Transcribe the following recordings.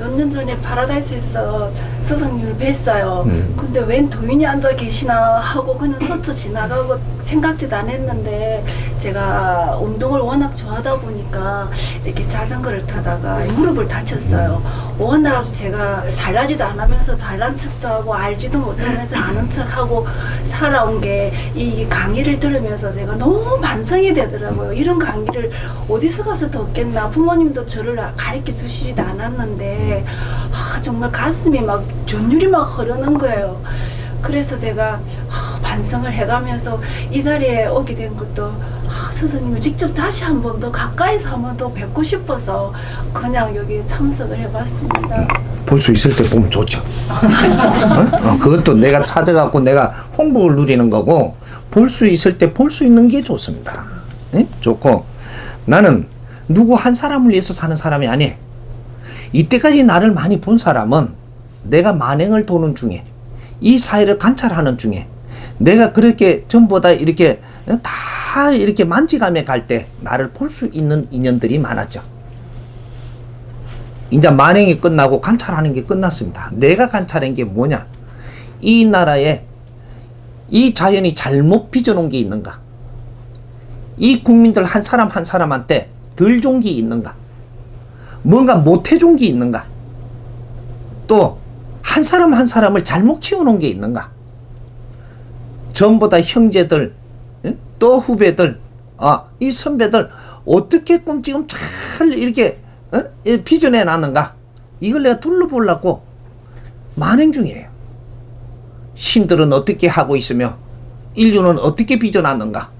몇 년 전에 파라다이스에서 스승님을 뵀어요. 근데 웬 도인이 앉아 계시나 하고 그냥 스쳐 지나가고 생각지도 안 했는데 제가 운동을 워낙 좋아하다 보니까 이렇게 자전거를 타다가 무릎을 다쳤어요. 워낙 제가 잘나지도 않으면서 잘난 척도 하고 알지도 못하면서 아는 척하고 살아온 게 이 강의를 들으면서 제가 너무 반성이 되더라고요. 이런 강의를 어디서 가서 듣겠나. 부모님도 저를 가르쳐 주시지도 않았는데 정말 가슴이 막 전율이 막 흐르는 거예요. 그래서 제가 반성을 해가면서 이 자리에 오게 된 것도 스승님을 직접 다시 한 번 더 가까이서 한 번 더 뵙고 싶어서 그냥 여기 참석을 해봤습니다. 볼 수 있을 때 보면 좋죠. 그것도 내가 찾아갖고 내가 홍보를 누리는 거고 볼 수 있을 때 볼 수 있는 게 좋습니다. 네? 좋고 나는 누구 한 사람을 위해서 사는 사람이 아니에요. 이때까지 나를 많이 본 사람은 내가 만행을 도는 중에 이 사회를 관찰하는 중에 내가 그렇게 전부 다 이렇게 다 이렇게 만지감에 갈 때 나를 볼 수 있는 인연들이 많았죠. 이제 만행이 끝나고 관찰하는 게 끝났습니다. 내가 관찰한 게 뭐냐? 이 나라에 이 자연이 잘못 빚어놓은 게 있는가? 이 국민들 한 사람 한 사람한테 덜 좋은 게 있는가? 뭔가 못해준 게 있는가? 또 한 사람 한 사람을 잘못 키워놓은 게 있는가? 전부 다 형제들, 또 후배들, 이 선배들 어떻게 지금 잘 이렇게 빚어내 놨는가? 이걸 내가 둘러보려고 만행 중이에요. 신들은 어떻게 하고 있으며 인류는 어떻게 빚어놨는가?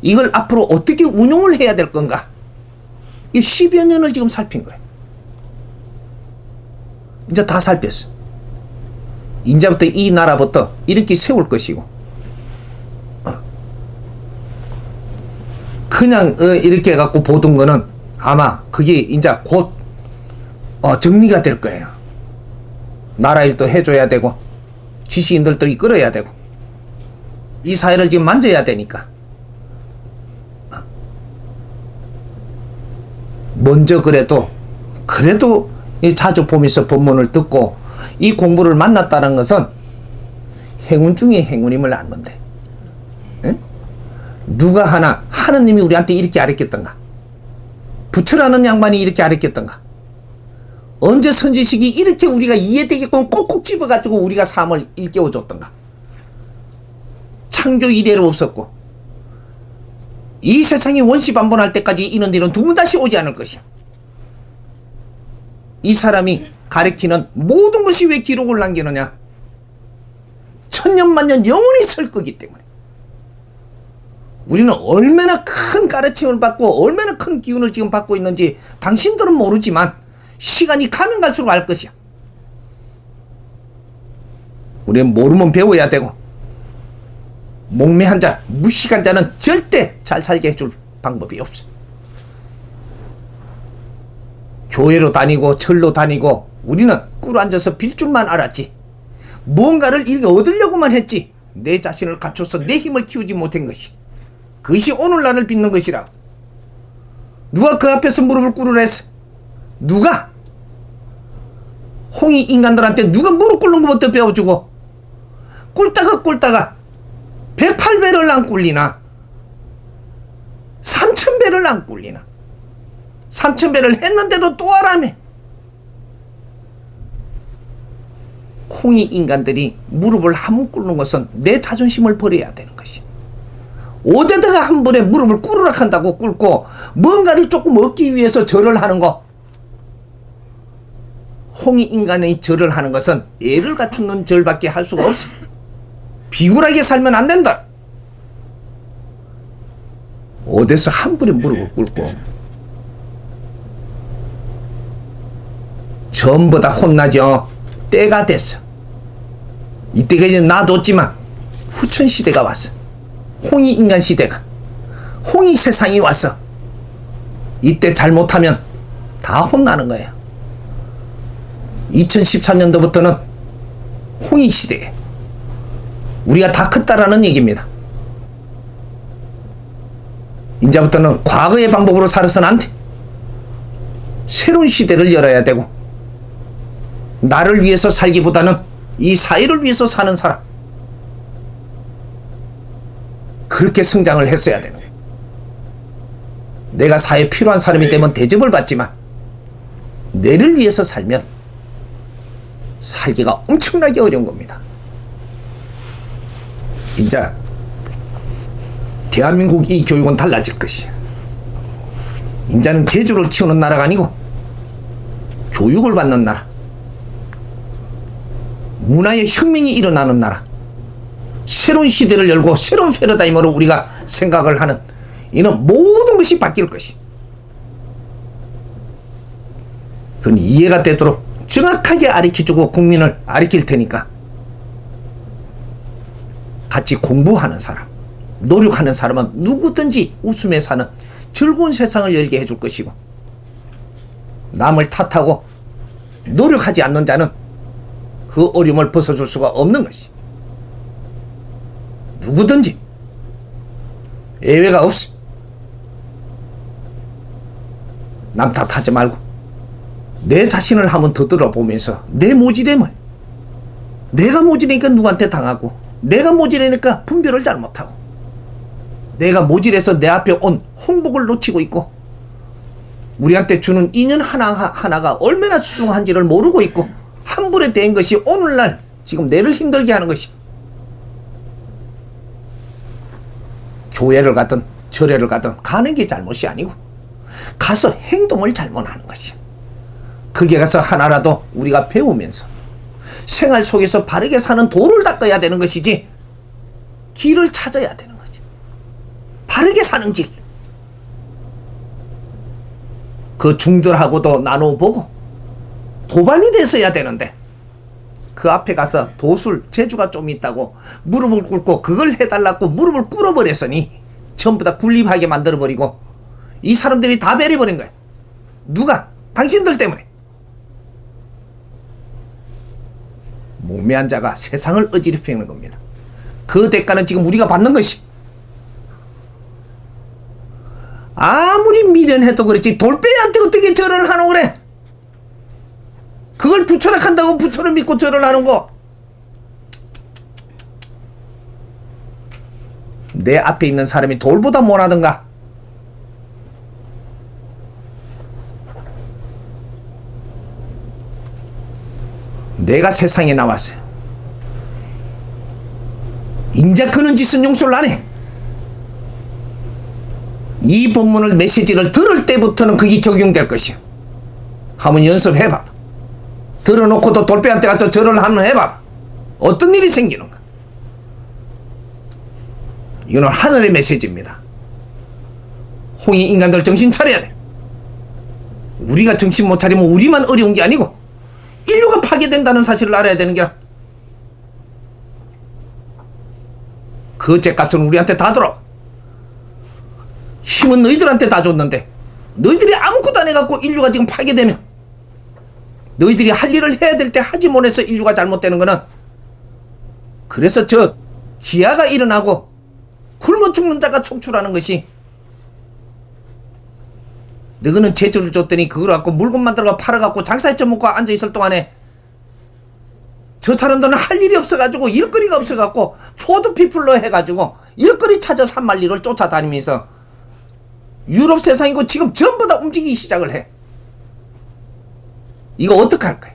이걸 앞으로 어떻게 운용을 해야 될 건가? 이 10여 년을 지금 살핀 거예요. 이제 다 살폈어. 이제부터 이 나라부터 이렇게 세울 것이고 그냥 이렇게 해갖고 보던 거는 아마 그게 이제 곧 정리가 될 거예요. 나라 일도 해줘야 되고 지식인들도 이끌어야 되고 이 사회를 지금 만져야 되니까 먼저 그래도 자주 보면서 법문을 듣고 이 공부를 만났다는 것은 행운 중에 행운임을 알면 돼. 응? 누가 하느님이 우리한테 이렇게 가르쳤던가? 부처라는 양반이 이렇게 가르쳤던가? 언제 선지식이 이렇게 우리가 이해되게끔 꼭꼭 집어가지고 우리가 삶을 일깨워줬던가? 창조 이래로 없었고 이 세상이 원시반복할 때까지 이런 일은 두 번 다시 오지 않을 것이야. 이 사람이 가르치는 모든 것이 왜 기록을 남기느냐? 천년만년 영원히 설 거기 때문에. 우리는 얼마나 큰 가르침을 받고 얼마나 큰 기운을 지금 받고 있는지 당신들은 모르지만 시간이 가면 갈수록 알 것이야. 우리는 모르면 배워야 되고 목매한 자, 무식한 자는 절대 잘 살게 해줄 방법이 없어. 교회로 다니고 절로 다니고 우리는 꿇어 앉아서 빌 줄만 알았지. 뭔가를 이렇게 얻으려고만 했지. 내 자신을 갖춰서 내 힘을 키우지 못한 것이. 그것이 오늘날을 빚는 것이라. 누가 그 앞에서 무릎을 꿇으랬어? 누가? 홍이 인간들한테 누가 무릎 꿇는 것부터 배워주고 꿇다가 108배를 안 꿇리나 3000배를 안 꿇리나 3000배를 했는데도 또 하라며. 홍이 인간들이 무릎을 한번 꿇는 것은 내 자존심을 버려야 되는 것이. 어디다가 한 번에 무릎을 꿇으락 한다고 꿇고 뭔가를 조금 얻기 위해서 절을 하는 거. 홍이 인간의 절을 하는 것은 애를 갖추는 절밖에 할 수가 없어. 비굴하게 살면 안 된다. 어디서 한 번에 무릎을 꿇고 전부 다 혼나죠. 때가 됐어. 이때까지 놔뒀지만 후천시대가 왔어. 홍이 인간 시대가, 홍이 세상이 왔어. 이때 잘못하면 다 혼나는 거예요. 2013년도부터는 홍이 시대에 우리가 다 컸다라는 얘기입니다. 이제부터는 과거의 방법으로 살아서는 안 돼. 새로운 시대를 열어야 되고 나를 위해서 살기보다는 이 사회를 위해서 사는 사람, 그렇게 성장을 했어야 되는 거예요. 내가 사회에 필요한 사람이 되면 대접을 받지만 내를 위해서 살면 살기가 엄청나게 어려운 겁니다. 이제 대한민국 이 교육은 달라질 것이야. 이제는 재주를 키우는 나라가 아니고 교육을 받는 나라, 문화의 혁명이 일어나는 나라, 새로운 시대를 열고 새로운 패러다임으로 우리가 생각을 하는, 이는 모든 것이 바뀔 것이. 그건 이해가 되도록 정확하게 가르쳐주고 국민을 가르칠 테니까 같이 공부하는 사람, 노력하는 사람은 누구든지 웃으며 사는 즐거운 세상을 열게 해줄 것이고, 남을 탓하고 노력하지 않는 자는 그 어려움을 벗어줄 수가 없는 것이. 누구든지 예외가 없어. 남 탓하지 말고 내 자신을 한번 더 들어보면서 내 모질함을, 내가 모질하니까 누구한테 당하고, 내가 모질하니까 분별을 잘못하고, 내가 모질해서 내 앞에 온 홍복을 놓치고 있고, 우리한테 주는 인연 하나가 얼마나 소중한지를 모르고 있고, 함부로 된 것이 오늘날 지금 내를 힘들게 하는 것이. 교회를 가든 절에를 가든 가는 게 잘못이 아니고 가서 행동을 잘못하는 것이야. 거기에 가서 하나라도 우리가 배우면서 생활 속에서 바르게 사는 도를 닦아야 되는 것이지, 길을 찾아야 되는 거지. 바르게 사는 길. 그 중들하고도 나눠보고 도반이 됐어야 되는데, 그 앞에 가서 도술 재주가 좀 있다고 무릎을 꿇고 그걸 해달라고 무릎을 꿇어버렸으니 전부 다 군림하게 만들어버리고 이 사람들이 다 베려버린 거야. 누가? 당신들 때문에. 목매한 자가 세상을 어지럽히는 겁니다. 그 대가는 지금 우리가 받는 것이. 아무리 미련해도 그렇지 돌빼한테 어떻게 절을 하노 그래? 그걸 부처라 한다고 부처를 믿고 절을 하는 거. 내 앞에 있는 사람이 돌보다 못하던가, 내가 세상에 나왔어요. 인자 그런 짓은 용서를 안 해. 이 본문을 메시지를 들을 때부터는 그게 적용될 것이야. 한번 연습해봐. 들어놓고도 돌배한테 가서 절을 한번 해봐. 어떤 일이 생기는가. 이거는 하늘의 메시지입니다. 홍익 인간들 정신 차려야 돼. 우리가 정신 못 차리면 우리만 어려운 게 아니고 인류가 파괴된다는 사실을 알아야 되는 게야. 그 죗값은 우리한테 다 들어. 힘은 너희들한테 다 줬는데 너희들이 아무것도 안 해갖고 인류가 지금 파괴되면, 너희들이 할 일을 해야 될 때 하지 못해서 인류가 잘못되는 거는, 그래서 저 기아가 일어나고 굶어 죽는 자가 촉출하는 것이, 너희는 재주를 줬더니 그걸 갖고 물건 만들어가 팔아갖고 장사해쳐 먹고 앉아있을 동안에 저 사람들은 할 일이 없어가지고 일거리가 없어갖고 포드피플로 해가지고 일거리 찾아 산말리를 쫓아다니면서 유럽 세상이고 지금 전부 다 움직이기 시작을 해. 이거 어떡할 거야?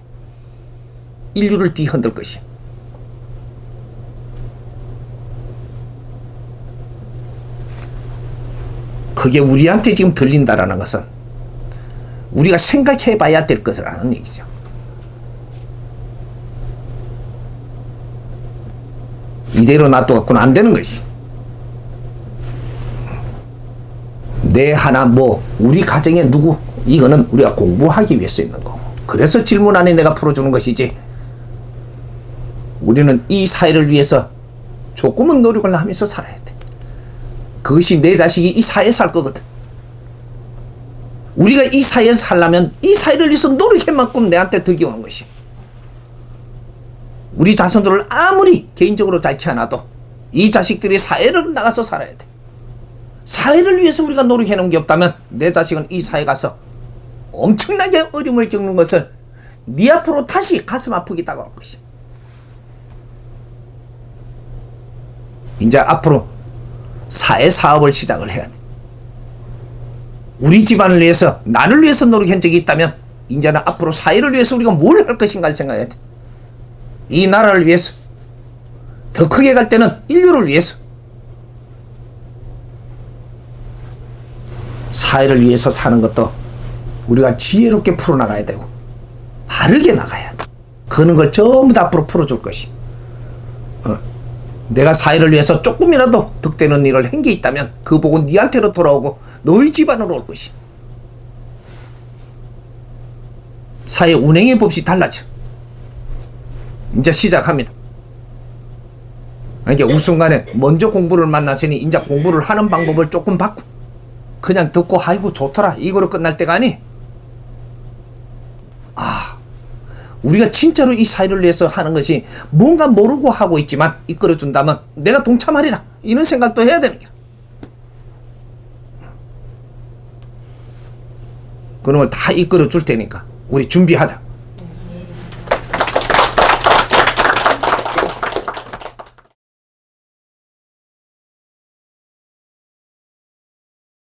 인류를 뒤흔들 것이야. 그게 우리한테 지금 들린다라는 것은 우리가 생각해 봐야 될 것이라는 얘기죠. 이대로 놔둬갖고는 안 되는 것이. 내 하나 뭐 우리 가정에 누구, 이거는 우리가 공부하기 위해서 있는 거고, 그래서 질문 안에 내가 풀어주는 것이지, 우리는 이 사회를 위해서 조금은 노력을 하면서 살아야 돼. 그것이 내 자식이 이 사회에 살 거거든. 우리가 이 사회에 살려면 이 사회를 위해서 노력할 만큼 내한테 덕이 오는 것이. 우리 자손들을 아무리 개인적으로 잘 키워놔도 이 자식들이 사회를 나가서 살아야 돼. 사회를 위해서 우리가 노력해 놓은 게 없다면 내 자식은 이 사회 가서 엄청나게 어려움을 겪는 것을 네 앞으로 다시 가슴 아프게 다가올 것이야. 이제 앞으로 사회 사업을 시작을 해야 돼. 우리 집안을 위해서, 나를 위해서 노력한 적이 있다면 이제는 앞으로 사회를 위해서 우리가 뭘 할 것인가를 생각해야 돼. 이 나라를 위해서, 더 크게 갈 때는 인류를 위해서, 사회를 위해서 사는 것도 우리가 지혜롭게 풀어나가야 되고 바르게 나가야 돼. 그런 걸 전부 다 앞으로 풀어줄 것이. 내가 사회를 위해서 조금이라도 득되는 일을 한 게 있다면 그 복은 니한테로 돌아오고 너희 집안으로 올 것이. 사회 운행의 법이 달라져. 이제 시작합니다. 이게 우순간에 먼저 공부를 만났으니 이제 공부를 하는 방법을 조금 바꾸. 그냥 듣고 아이고 좋더라 이거로 끝날 때가 아니. 우리가 진짜로 이 사회를 위해서 하는 것이 뭔가 모르고 하고 있지만 이끌어준다면 내가 동참하리라 이런 생각도 해야 되는 거야. 그런 걸 다 이끌어 줄 테니까 우리 준비하자.